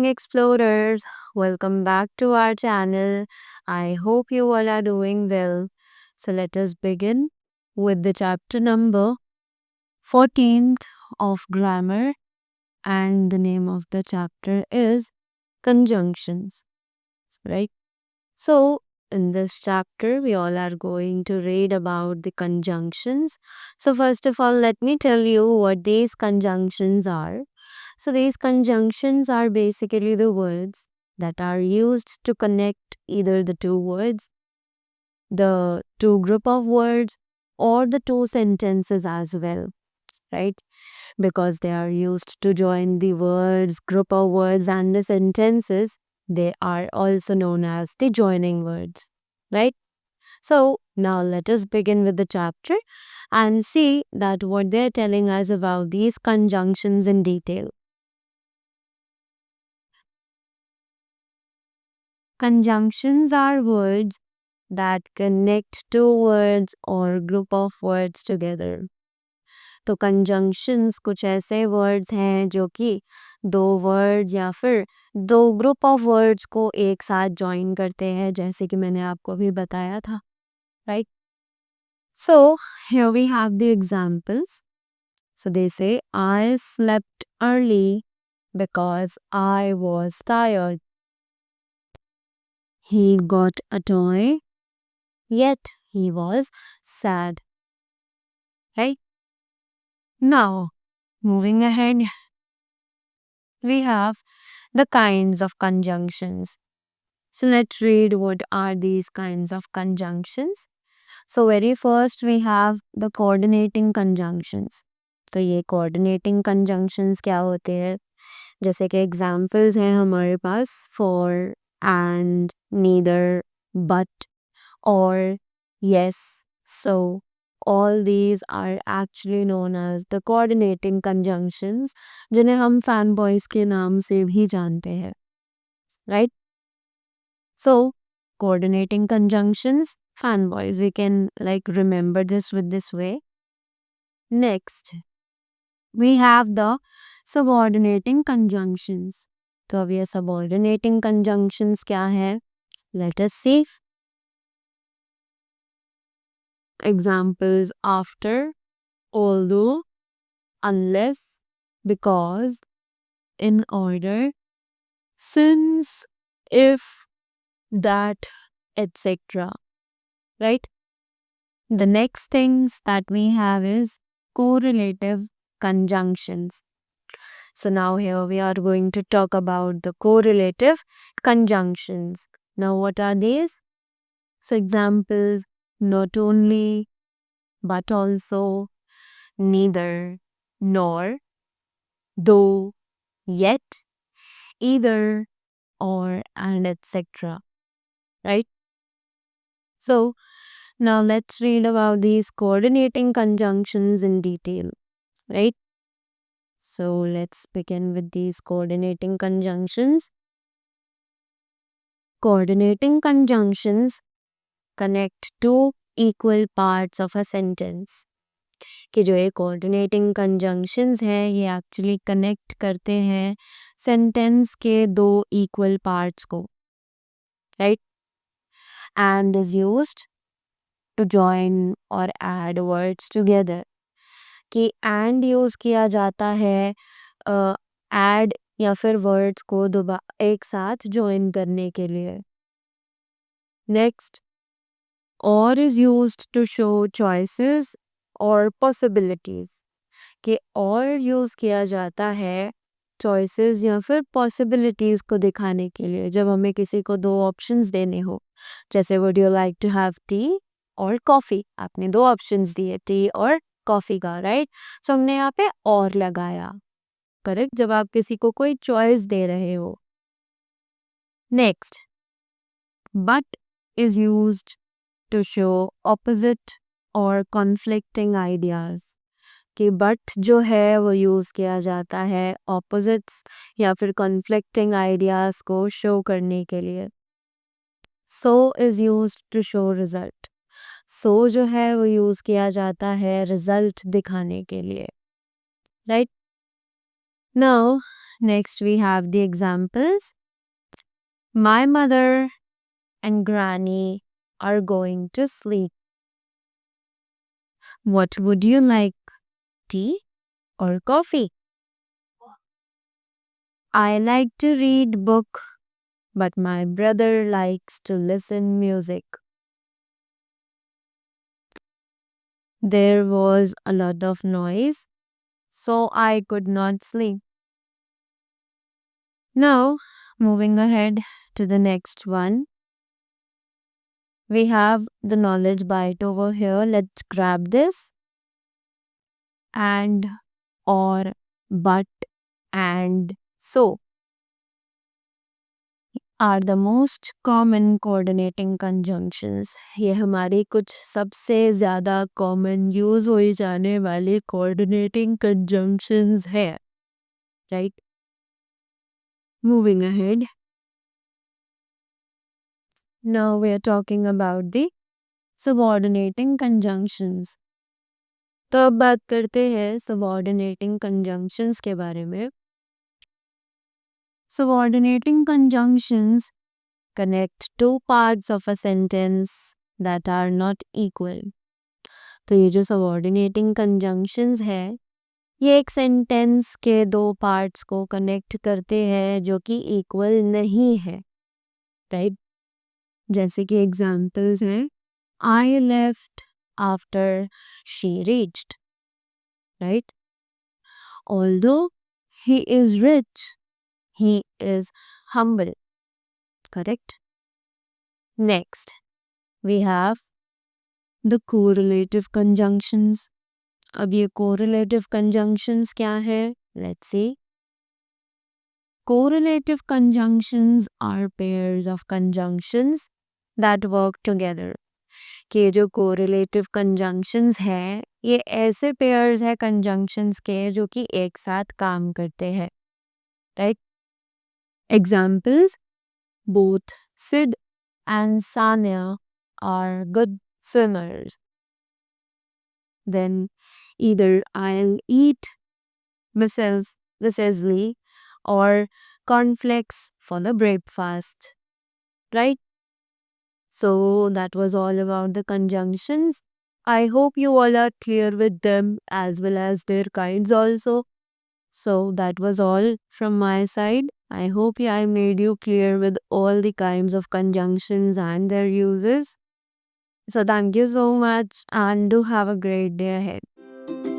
morning, explorers. Welcome back to our channel. I hope you all are doing well. So, let us begin with the chapter number 14th of grammar, and the name of the chapter is conjunctions, right? So, in this chapter, we all are going to read about the conjunctions. So, first of all, let me tell you what these conjunctions are. So, these conjunctions are basically the words that are used to connect either the two words, the two group of words, or the two sentences as well, right? Because they are used to join the words, group of words, and the sentences, they are also known as the joining words, right? So, now let us begin with the chapter and see that what they're telling us about these conjunctions in detail. Conjunctions are words that connect two words or group of words together. तो conjunctions कुछ ऐसे words हैं जो कि दो words या फिर दो ग्रुप ऑफ वर्ड्स को एक साथ जॉइन करते हैं, जैसे कि मैंने आपको अभी बताया था, right? So here we have the examples. So they say, I slept early because I was tired. He got a toy, yet he was sad. Right? Now, moving ahead, we have the kinds of conjunctions. So let's read what are these kinds of conjunctions. So very first we have the coordinating conjunctions. तो ये coordinating conjunctions क्या होते हैं? जैसे कि examples हैं हमारे पास for and neither but or yes so all these are actually known as the coordinating conjunctions जिन्हें हम fanboys के नाम से भी जानते हैं, right? So coordinating conjunctions, fanboys, we can like remember this with this way. Next we have the subordinating conjunctions. तो अब ये subordinating conjunctions क्या है? Let us see. Examples: after, although, unless, because, in order, since, if, that, etc. Right? The next things that we have is correlative conjunctions. So now here we are going to talk about the correlative conjunctions. Now what are these? So examples: not only, but also, neither, nor, though, yet, either, or, and etc. Right? So now let's read about these coordinating conjunctions in detail. Right? So let's begin with these coordinating conjunctions. Coordinating conjunctions connect two equal parts of a sentence. कि जो ये coordinating conjunctions हैं ये actually connect करते हैं sentence के दो equal parts को, right? And is used to join or add words together. कि and use किया जाता है add या फिर words को एक साथ join करने के लिए. Next, or is used to show choices or possibilities. कि और यूज़ किया जाता है choices या फिर possibilities को दिखाने के लिए, जब हमें किसी को दो options देने हो. जैसे would you like to have tea or coffee? आपने दो options दिए, tea और coffee का, right? So हमने यहाँ पे और लगाया, correct? जब आप किसी को कोई choice दे रहे हो. Next, but is used to show opposite or conflicting ideas. कि बट जो है वो यूज़ किया जाता है ऑपोजिट्स या फिर कॉन्फ्लिक्टिंग आइडियाज़ को शो करने के लिए. So is used to show result. So जो है वो यूज़ किया जाता है रिजल्ट दिखाने के लिए, right? Now next we have the examples. My mother and granny are going to sleep. What would you like, tea or coffee? I like to read book, but my brother likes to listen music. There was a lot of noise, so I could not sleep. Now, moving ahead to the next one. We have the knowledge bite over here. Let's grab this. And, or, but, and, so are the most common coordinating conjunctions. ये हमारी कुछ सबसे ज़्यादा common use होई जाने वाली coordinating conjunctions है. Right? Moving ahead. Now we are talking about the subordinating conjunctions. तो अब बात करते हैं subordinating conjunctions के बारे में. Subordinating conjunctions connect two parts of a sentence that are not equal. तो ये जो subordinating conjunctions है, ये एक sentence के दो parts को connect करते हैं जो कि equal नहीं है. Right? जैसे कि examples हैं, I left after she reached. Right? Although he is rich, he is humble. Correct? Next, we have the correlative conjunctions. अब ये correlative conjunctions क्या है? Let's see. Correlative conjunctions are pairs of conjunctions that work together. कि जो correlative conjunctions है, ये ऐसे pairs है conjunctions के जो कि एक साथ काम करते हैं. Right? Examples, both Sid and Sanya are good swimmers. Then either I'll eat Mrs. Lee or cornflakes for the breakfast. Right? So that was all about the conjunctions. I hope you all are clear with them as well as their kinds also. So that was all from my side. I hope I made you clear with all the kinds of conjunctions and their uses. So thank you so much and do have a great day ahead.